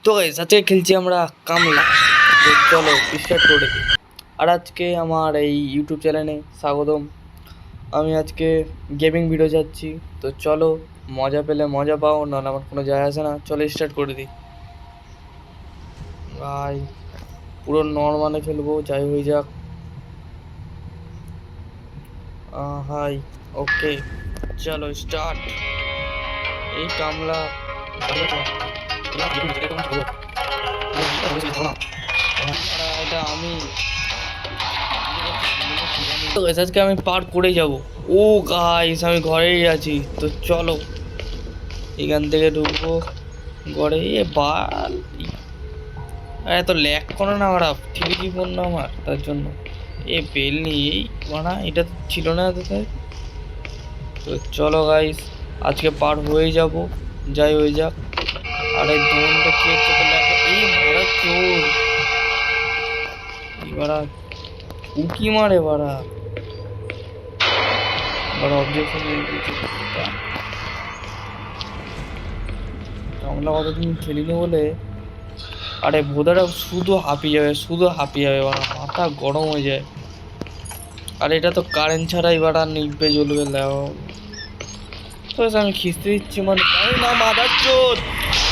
তো গাইস আজকে খেলছি আমরা কামলা। তো চলো স্টার্ট করে দিই। আর আজকে আমার এই ইউটিউব চ্যানেলে স্বাগতম। আমি আজকে গেমিং ভিডিও যাচ্ছি। তো চলো, মজা পেলে মজা পাও, নাহলে আমার কোনো যায় আসে না। চলো স্টার্ট করে দিই ভাই। পুরো নর্মালে খেলবো, যাই হয়ে যাক। হাই, ওকে, চলো স্টার্ট। এই কামলা এটা আমি তো গাইস আজকে আমি পার করে যাব। ও গাইস আমি ঘরেই আছি। তো চলো এখান থেকে ঢুকবো ঘরে। এ বাল এত ল্যাগ করে না, ওরা ঠিকই ফোন না আমার, তার জন্য এ বেল নেই। এই বানা এটা তো ছিল না এতটাই। তো চলো গাইস আজকে পার হয়ে যাব, যাই হয়ে যাক। আর এই দোনটা কি হচ্ছে তো ল্যাগ। এই মারা চোর, এবারা উকি মারে বাড়া বড় অবজেকশন হয়ে গেছে। আমরা কতদিন খেলিনি বলে। আরে ভোদাটা শুধু হাঁপিয়ে যাবে, শুধু হাঁপিয়ে যাবে, মাথা গরম হয়ে যায়। আর এটা তো কারেন্ট ছাড়াই বাড়া নিভবে জ্বলবে লাও। তো আমি খিস্তে দিচ্ছি মানে তাই না মাদার চোদ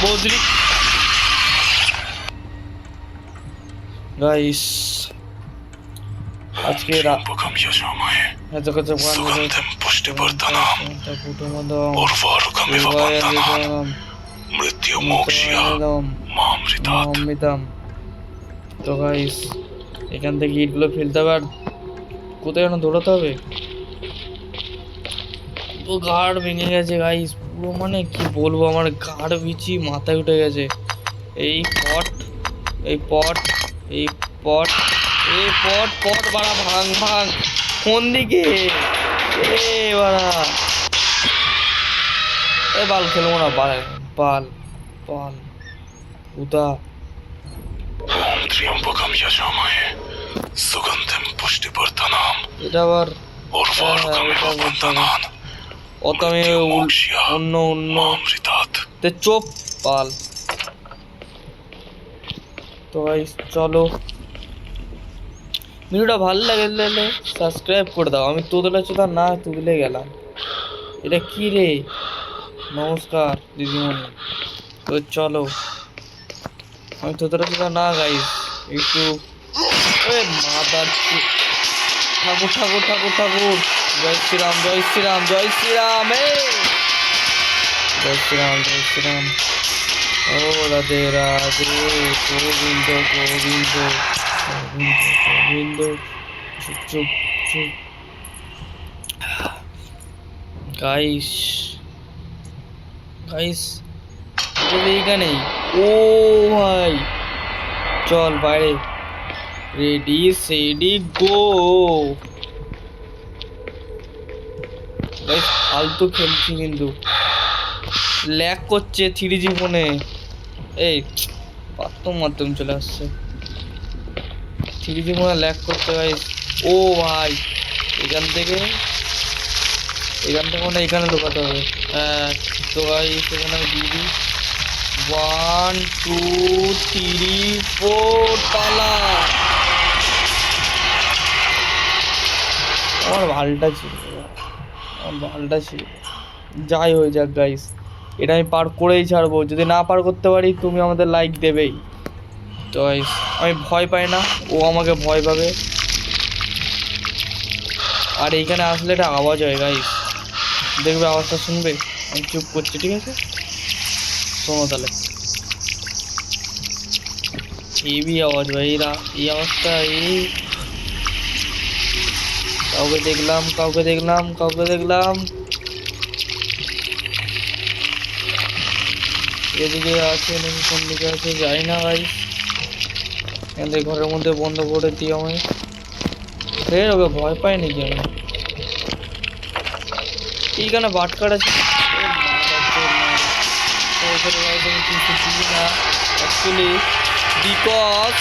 বদ্রি। গাইস আজকে তো গাইস এখান থেকে ইটগুলো ফেলতে হবে। আর কোথায় যেন দৌড়াতে হবে। ও ঘাড় ভেঙে গেছে গাইস পুরো, মানে কি বলবো, আমার ঘাড় বিচি মাথায় উঠে গেছে। এই পট, এই পট, এই পট, এই পট পট বাড়া ভাঙ ভাঙ। কোন দিকে এ বাড়া? এই বাল খেলবো না, বাল বাল বাল উদা। এটা আবার অত আমি অন্য অন্য তে চোপ পাল। তো ভাই চলো, ভিডিওটা ভালো লাগলে সাবস্ক্রাইব করে দাও। আমি তোদলা চোদা না তুলে গেলাম। এটা কি রে? নমস্কার দিদিমণি। তো চলো, আমি তোদলা চোদা না গাইস, একটু মাদার ঠাকুর ঠাকুর ঠাকুর ঠাকুর। জয় শ্রীরাম জয় শ্রীরাম জয় শ্রীরাম। জয় শ্রীরাম জয় শ্রীরাম। ও রাধে রাধে, গোবিন্দ গোবিন্দ গোবিন্দ গোবিন্দ। চুপ চুপ চুপ গাইস গাইস এইখানেই। ও ভাই চল বাইরে, রেডি সেডি গো। গাইস ফালতু খেলছি কিন্তু ল্যাগ করছে 3G ফোনে। এই মাধ্যম মাধ্যম চলে আসছে 3G ফোনে ল্যাগ করতে গাইস। ও ভাই এখান থেকে মানে এখানে ঢোকাতে হবে। হ্যাঁ তো গাইস এখানে আমি দিয়ে দিই 1 2 3 4 তালা। আমার ভালটা ছিল, যাই হয়ে যাক গাইস, এটা আমি পার করেই ছাড়বো। যদি না পার করতে পারি তুমি আমাদের লাইক দেবেই। তো গাইস আমি ভয় পাই না, ও আমাকে ভয় পাবে। আর এইখানে আসলে একটা আওয়াজ হয় গাইস, দেখবে আওয়াজটা শুনবে। আমি চুপ করছি, ঠিক আছে? শোনো তাহলে, হেভি আওয়াজ ভাই। এই আওয়াজটা কাউকে দেখলাম কাউকে দেখলাম কাউকে দেখলাম। এদিকে আছে নাকি কোন দিকে আছে জানি না ভাই। এদের ঘরের মধ্যে বন্ধ করে দিই আমি। ফের ওকে ভয় পাই নাকি আমি? এইখানে বাটকার আছে না অ্যাকচুয়ালি, বিকজ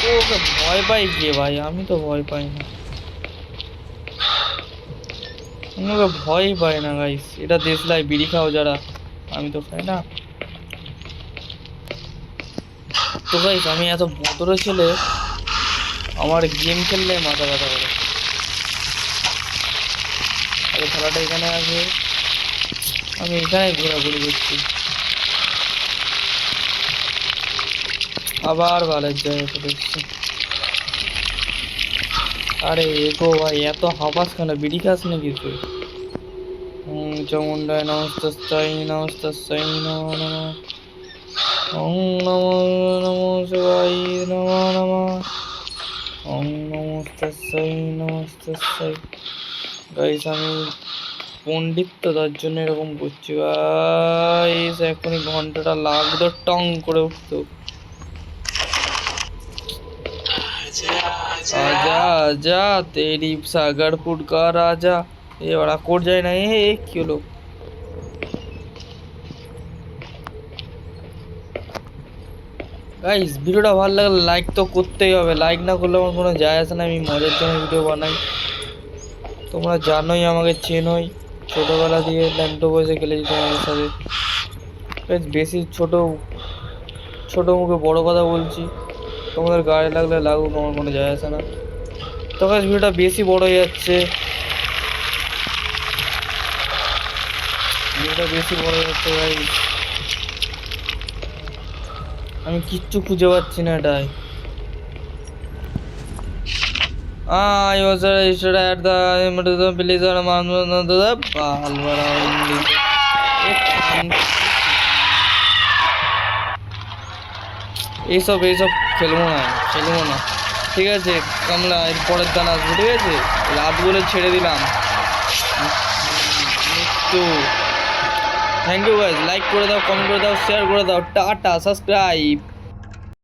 ওকে ভয় পাই কে ভাই? আমি তো ভয় পাই না। আমাকে ভয়ই পায় না গাইস। এটা দেশলাই, বিড়ি খাও যারা, আমি তো খাই না। তো গাইস আমি এত ভদ্র ছেলে, আমার গেম খেললে মাথা ব্যথা করে। আরে খেলাটা এখানে আছে, আমি এখানে ঘোরাঘুরি করছি। আবার ভালোর জায়গায় চলে এসছি। আরে এগো ভাই, এত হাবাস কেন? বিড়ি খাস নাকি তুই? চামুন্ডায় নমস্তাই নমস্তাই নমো নমঃ। ওং নমো নমো শিবায় নমো নমঃ। ওং নমস্তাই নমস্তাই। গাইস আমি পণ্ডিত তো, তার জন্য এরকম করছি গাইস। এখনই ঘন্টাটা লাগতো, টং করে উঠতো। आजा आजा तेरी सागरपुर का राजा। ये बड़ा कोट जाए ना, ये क्यों लोग। গাইস ভিডিওটা ভালো লাগলে লাইক তো করতেই হবে, লাইক না করলে আমার কোনো যায় আসে না। আমি মজার জন্য ভিডিও বানাই, তোমরা জানোই, আমাকে চেনোই, ছোটোবেলা দিয়ে ল্যান্টো বসে খেলেছি তোমাদের সাথে। বেশি ছোট মুখে বড় কথা বলছি, তোমাদের গায়ে লাগলে লাগুক, আমার কোনো যায় আসে না। তো গাইস ভিডিওটা বেশি বড় হয়ে যাচ্ছে, গাইস। আমি কিচ্ছু খুঁজে পাচ্ছি না এটাই। I was registered at the police or the Balvara. এইসব খেলবো না, ঠিক আছে কামলা, এর পরের দান আসবো, ঠিক আছে? রাতগুলো ছেড়ে দিলাম। তো থ্যাংক ইউ গাইজ, লাইক করে দাও, কমেন্ট করে দাও, শেয়ার করে দাও, টাটা, সাবস্ক্রাইব।